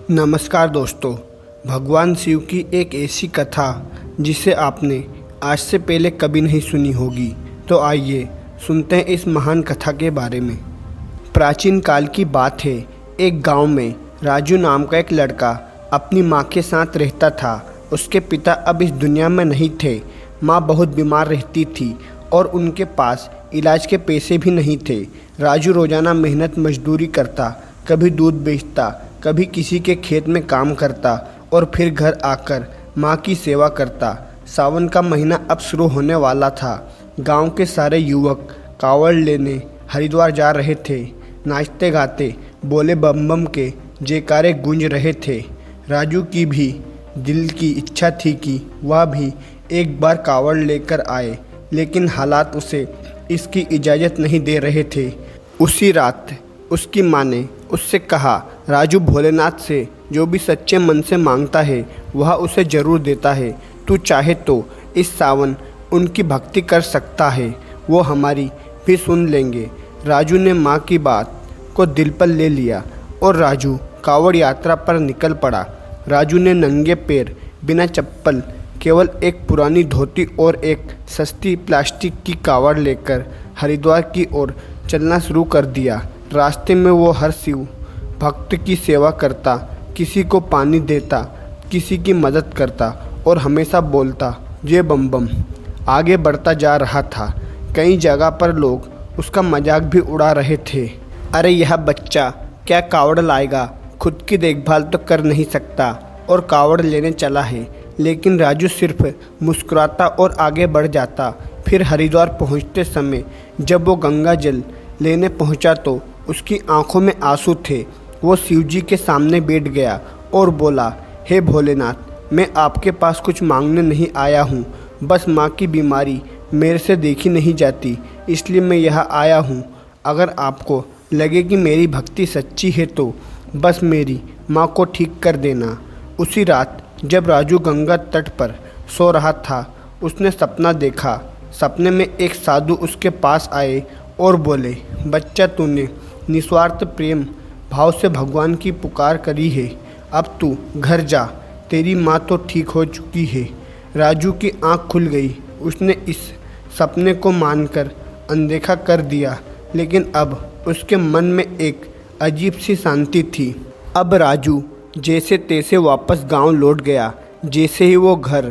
नमस्कार दोस्तों। भगवान शिव की एक ऐसी कथा जिसे आपने आज से पहले कभी नहीं सुनी होगी, तो आइए सुनते हैं इस महान कथा के बारे में। प्राचीन काल की बात है। एक गांव में राजू नाम का एक लड़का अपनी माँ के साथ रहता था। उसके पिता अब इस दुनिया में नहीं थे। माँ बहुत बीमार रहती थी और उनके पास इलाज के पैसे भी नहीं थे। राजू रोज़ाना मेहनत मजदूरी करता, कभी दूध बेचता, कभी किसी के खेत में काम करता और फिर घर आकर माँ की सेवा करता। सावन का महीना अब शुरू होने वाला था। गांव के सारे युवक कावड़ लेने हरिद्वार जा रहे थे। नाचते गाते बोले बम बम के जयकारे गूंज रहे थे। राजू की भी दिल की इच्छा थी कि वह भी एक बार कावड़ लेकर आए, लेकिन हालात उसे इसकी इजाज़त नहीं दे रहे थे। उसी रात उसकी माँ ने उससे कहा, राजू, भोलेनाथ से जो भी सच्चे मन से मांगता है वह उसे ज़रूर देता है। तू चाहे तो इस सावन उनकी भक्ति कर सकता है, वो हमारी भी सुन लेंगे। राजू ने माँ की बात को दिल पर ले लिया और राजू कावड़ यात्रा पर निकल पड़ा। राजू ने नंगे पैर बिना चप्पल, केवल एक पुरानी धोती और एक सस्ती प्लास्टिक की कावड़ लेकर हरिद्वार की ओर चलना शुरू कर दिया। रास्ते में वो हर शिव भक्त की सेवा करता, किसी को पानी देता, किसी की मदद करता और हमेशा बोलता जय बम बम। आगे बढ़ता जा रहा था। कई जगह पर लोग उसका मजाक भी उड़ा रहे थे। अरे यह बच्चा क्या कावड़ लाएगा, खुद की देखभाल तो कर नहीं सकता और कावड़ लेने चला है। लेकिन राजू सिर्फ मुस्कुराता और आगे बढ़ जाता। फिर हरिद्वार पहुंचते समय जब वो गंगा जल लेने पहुंचा तो उसकी आंखों में आंसू थे। वो शिवजी के सामने बैठ गया और बोला, हे भोलेनाथ, मैं आपके पास कुछ मांगने नहीं आया हूँ, बस माँ की बीमारी मेरे से देखी नहीं जाती, इसलिए मैं यहाँ आया हूँ। अगर आपको लगे कि मेरी भक्ति सच्ची है तो बस मेरी माँ को ठीक कर देना। उसी रात जब राजू गंगा तट पर सो रहा था, उसने सपना देखा। सपने में एक साधु उसके पास आए और बोले, बच्चा, तूने निस्वार्थ प्रेम भाव से भगवान की पुकार करी है, अब तू घर जा, तेरी माँ तो ठीक हो चुकी है। राजू की आंख खुल गई। उसने इस सपने को मानकर अनदेखा कर दिया, लेकिन अब उसके मन में एक अजीब सी शांति थी। अब राजू जैसे तैसे वापस गांव लौट गया। जैसे ही वो घर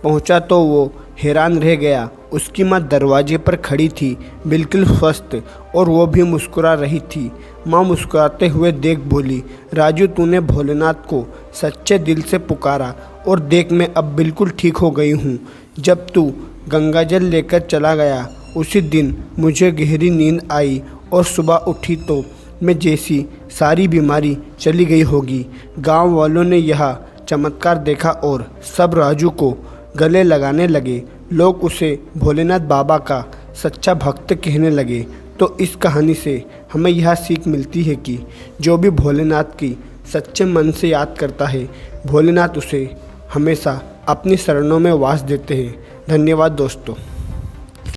पहुंचा तो वो हैरान रह गया। उसकी माँ दरवाजे पर खड़ी थी, बिल्कुल स्वस्थ, और वो भी मुस्कुरा रही थी। माँ मुस्कुराते हुए देख बोली, राजू, तूने भोलेनाथ को सच्चे दिल से पुकारा और देख, मैं अब बिल्कुल ठीक हो गई हूँ। जब तू गंगाजल लेकर चला गया उसी दिन मुझे गहरी नींद आई और सुबह उठी तो मैं जैसी सारी बीमारी चली गई होगी। गांव वालों ने यह चमत्कार देखा और सब राजू को गले लगाने लगे। लोग उसे भोलेनाथ बाबा का सच्चा भक्त कहने लगे। तो इस कहानी से हमें यह सीख मिलती है कि जो भी भोलेनाथ की सच्चे मन से याद करता है, भोलेनाथ उसे हमेशा अपनी शरणों में वास देते हैं। धन्यवाद दोस्तों।